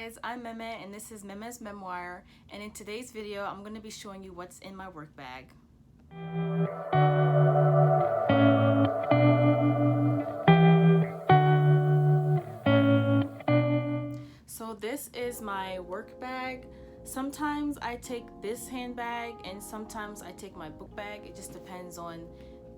guys, I'm Meme and this is Meme's Memoir, and in today's video I'm going to be showing you what's in my work bag. So this is my work bag. Sometimes I take this handbag and sometimes I take my book bag. It just depends on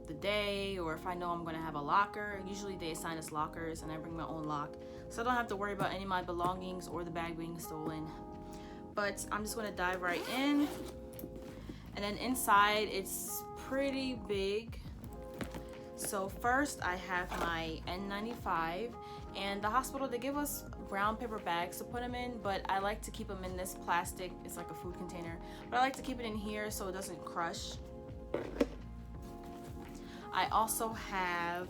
the day or if I know I'm going to have a locker. Usually they assign us lockers and I bring my own lock, so I don't have to worry about any of my belongings or the bag being stolen. But I'm just going to dive right in. And then inside it's pretty big. So first I have my N95, and the hospital, they give us brown paper bags to put them in, but I like to keep them in this plastic. It's like a food container, but I like to keep it in here so it doesn't crush. I also have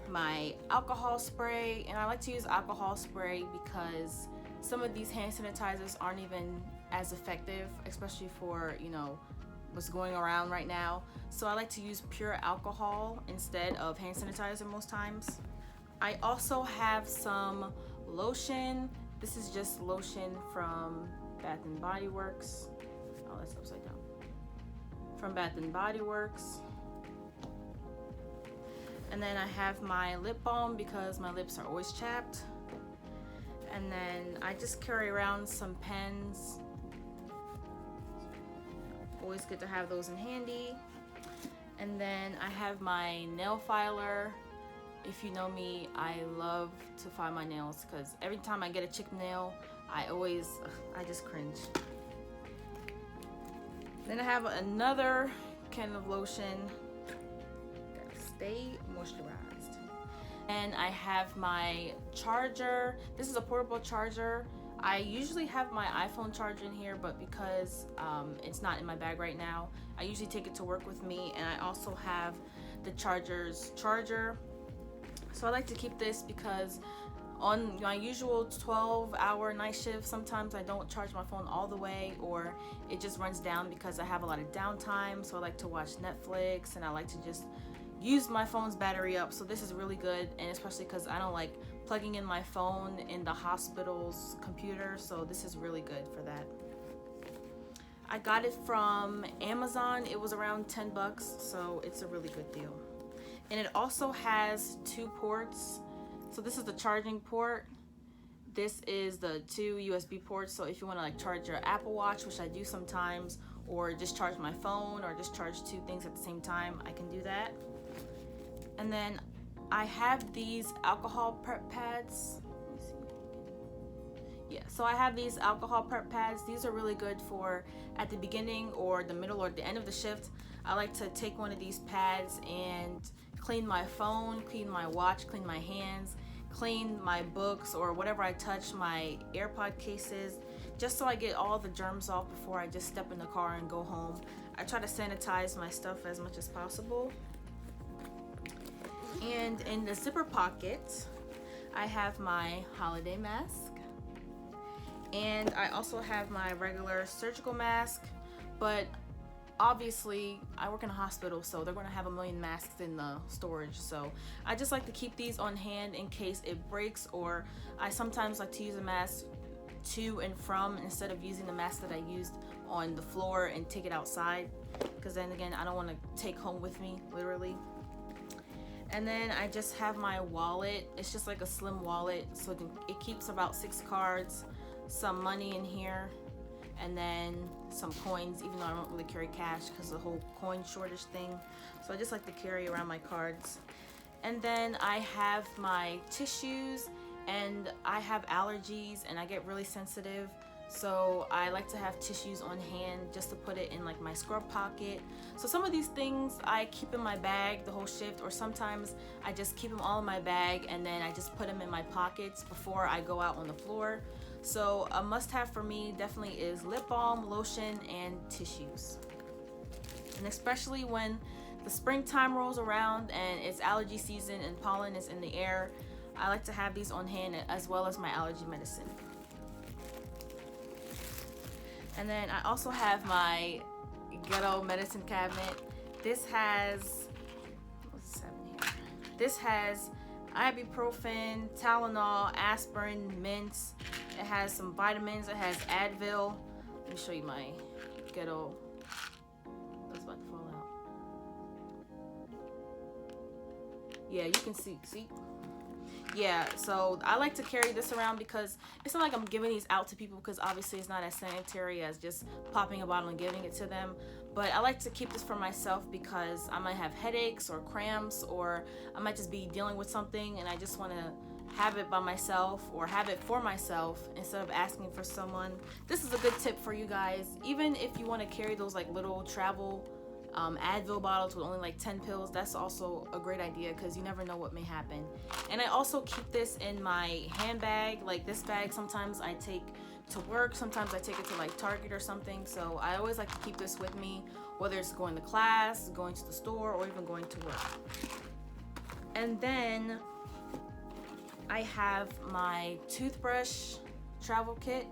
my alcohol spray, and I like to use alcohol spray because some of these hand sanitizers aren't even as effective, especially for, you know, what's going around right now. So I like to use pure alcohol instead of hand sanitizer most times. I also have some lotion. This is just lotion from Bath and Body Works. Oh, that's upside down. From Bath and Body Works. And then I have my lip balm because my lips are always chapped. And then I just carry around some pens. Always good to have those in handy. And then I have my nail filer. If you know me, I love to file my nails because every time I get a chipped nail, I just cringe. Then I have another can of lotion. Gotta stay moisturized. And I have my charger. This is a portable charger. I usually have my iPhone charger in here, but because it's not in my bag right now, I usually take it to work with me. And I also have the charger's charger. So I like to keep this because on my usual 12-hour night shift, sometimes I don't charge my phone all the way, or it just runs down because I have a lot of downtime. So I like to watch Netflix and I like to just use my phone's battery up. So this is really good, and especially because I don't like plugging in my phone in the hospital's computer, so this is really good for that. I got it from Amazon. It was around 10 bucks, so it's a really good deal. And it also has 2 ports. So this is the charging port. This is the 2 USB ports. So if you want to like charge your Apple Watch, which I do sometimes, or just charge my phone, or just charge 2 things at the same time, I can do that. And then I have these alcohol prep pads. Let me see. Yeah, so I have these alcohol prep pads. These are really good for at the beginning or the middle or the end of the shift. I like to take one of these pads and clean my phone, clean my watch, clean my hands, clean my books or whatever I touch, my AirPod cases, just so I get all the germs off before I just step in the car and go home. I try to sanitize my stuff as much as possible. And in the zipper pocket, I have my holiday mask. And I also have my regular surgical mask, but obviously I work in a hospital, so they're going to have a million masks in the storage. So I just like to keep these on hand in case it breaks, or I sometimes like to use a mask to and from instead of using the mask that I used on the floor and take it outside, because then again, I don't want to take home with me, literally. And then I just have my wallet. It's just like a slim wallet, so it keeps about 6 cards, some money in here, and then some coins, even though I don't really carry cash because of the whole coin shortage thing. So I just like to carry around my cards. And then I have my tissues, and I have allergies and I get really sensitive. So I like to have tissues on hand just to put it in like my scrub pocket. So some of these things I keep in my bag the whole shift, or sometimes I just keep them all in my bag and then I just put them in my pockets before I go out on the floor. So a must-have for me definitely is lip balm, lotion, and tissues. And especially when the springtime rolls around and it's allergy season and pollen is in the air, I like to have these on hand, as well as my allergy medicine. And then I also have my ghetto medicine cabinet. This has, what's happening here? This has ibuprofen, Tylenol, aspirin, mints, It has some vitamins. It has Advil. Let me show you my ghetto. That's about to fall out. Yeah, you can see. Yeah, so I like to carry this around because it's not like I'm giving these out to people, because obviously it's not as sanitary as just popping a bottle and giving it to them. But I like to keep this for myself because I might have headaches or cramps, or I might just be dealing with something and I just want to have it by myself or have it for myself instead of asking for someone. This is a good tip for you guys. Even if you want to carry those like little travel Advil bottles with only like 10 pills, that's also a great idea because you never know what may happen. And I also keep this in my handbag. Like this bag sometimes I take to work, sometimes I take it to like Target or something. So I always like to keep this with me, whether it's going to class, going to the store, or even going to work. And then I have my toothbrush travel kit.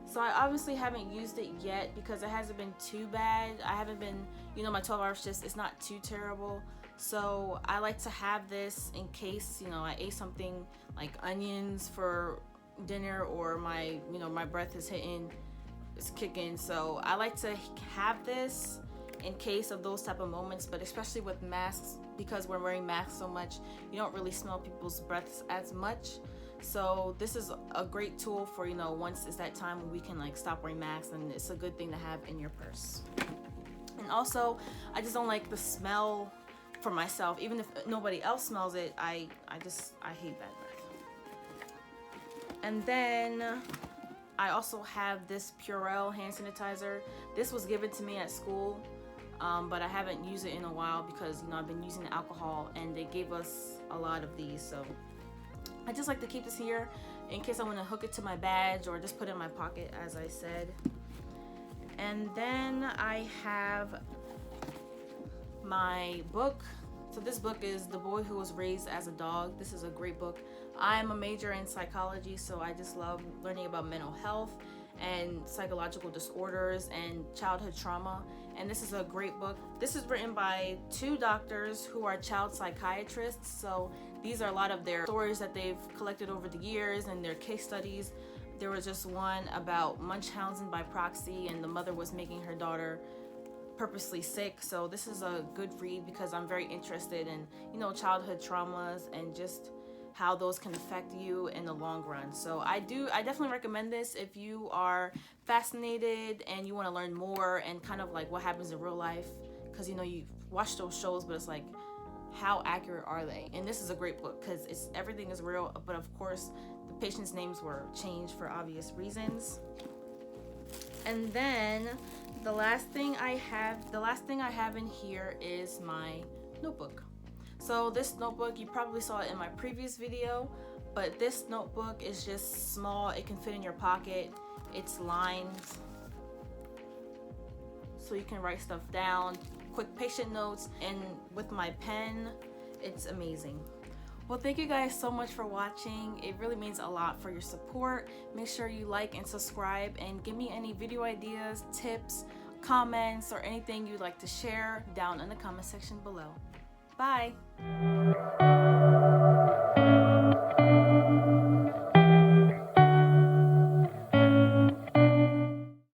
So I obviously haven't used it yet because it hasn't been too bad. I haven't been, you know, my 12-hour shift is not too terrible. So I like to have this in case, you know, I ate something like onions for dinner, or my, you know, my breath is kicking. So I like to have this in case of those type of moments, but especially with masks, because we're wearing masks so much, you don't really smell people's breaths as much. So this is a great tool for, you know, once it's that time when we can like stop wearing masks, and it's a good thing to have in your purse. And also, I just don't like the smell for myself. Even if nobody else smells it, I hate bad breath. And then I also have this Purell hand sanitizer. This was given to me at school, but I haven't used it in a while because, you know, I've been using alcohol, and they gave us a lot of these. So I just like to keep this here in case I want to hook it to my badge or just put it in my pocket, as I said. And then I have my book. So this book is The Boy Who Was Raised as a Dog. This is a great book. I'm a major in psychology, so I just love learning about mental health and psychological disorders and childhood trauma. And this is a great book. This is written by 2 doctors who are child psychiatrists. So these are a lot of their stories that they've collected over the years and their case studies. There was just one about Munchausen by proxy, and the mother was making her daughter purposely sick. So this is a good read because I'm very interested in, you know, childhood traumas and just how those can affect you in the long run. So I definitely recommend this if you are fascinated and you want to learn more and kind of like what happens in real life, because, you know, you watch those shows, but it's like, how accurate are they? And this is a great book because everything is real, but of course the patients' names were changed for obvious reasons. And then the last thing I have in here is my notebook. So this notebook, you probably saw it in my previous video, but this notebook is just small. It can fit in your pocket. It's lined so you can write stuff down, quick patient notes, and with my pen, it's amazing. Well, thank you guys so much for watching. It really means a lot for your support. Make sure you like and subscribe, and give me any video ideas, tips, comments, or anything you'd like to share down in the comment section below. Bye.